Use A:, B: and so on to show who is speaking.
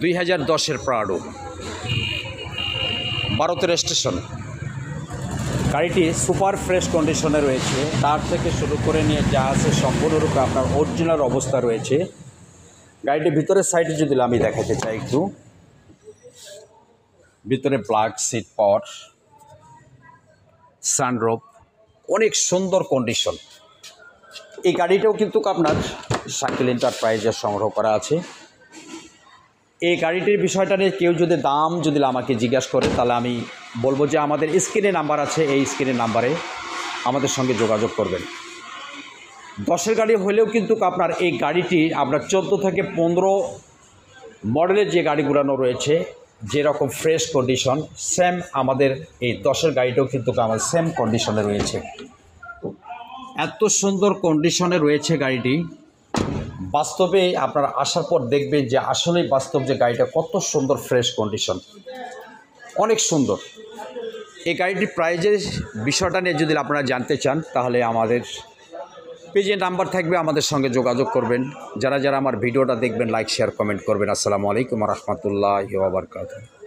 A: 2010-এর Prado, ভারতের station. গাড়িটি super fresh কন্ডিশনে রয়েছে, তার থেকে শুরু করে নিয়ে যা আছে সম্পূর্ণরূপে আপনার অরিজিনাল অবস্থা রয়েছে। গাড়িটির ভিতরের সাইডে যদি আমি দেখাতে চাই একটু, ভিতরে ব্ল্যাক সিট পাওয়ার, সানরুফ, অনেক সুন্দর কন্ডিশন। এই গাড়িটাও কিন্তু আপনার শাকিল এন্টারপ্রাইজের সংগ্রহ করা আছে। এই গাড়িটির বিষয়টা নিয়ে কেউ যদি দাম আমাকে জিজ্ঞাসা করে, তাহলে আমি বলবো যে আমাদের স্ক্রিনে নাম্বার আছে, এই স্ক্রিনের নাম্বারে আমাদের সঙ্গে যোগাযোগ করবেন। 10-এর গাড়ি হলেও কিন্তু আপনার এই গাড়িটি আপনার 14 থেকে 15 মডেলের যে গাড়িগুলো রয়েছে, যেরকম ফ্রেশ কন্ডিশন, সেম আমাদের এই 10-এর গাড়িটাও কিন্তু আমাদের সেম কন্ডিশনে রয়েছে। এত সুন্দর কন্ডিশনে রয়েছে গাড়িটি, বাস্তবে আপনারা আসার পর দেখবেন যে আসলেই বাস্তব যে গাড়িটা কত সুন্দর ফ্রেশ কন্ডিশন, অনেক সুন্দর। এই গাড়িটির প্রাইজের বিষয়টা নিয়ে যদি আপনারা জানতে চান, তাহলে আমাদের পেজে নাম্বার থাকবে, আমাদের সঙ্গে যোগাযোগ করবেন। যারা আমার ভিডিওটা দেখবেন, লাইক শেয়ার কমেন্ট করবেন। আসসালামু আলাইকুম ওয়া রাহমাতুল্লাহি ওয়া বারাকাতুহু।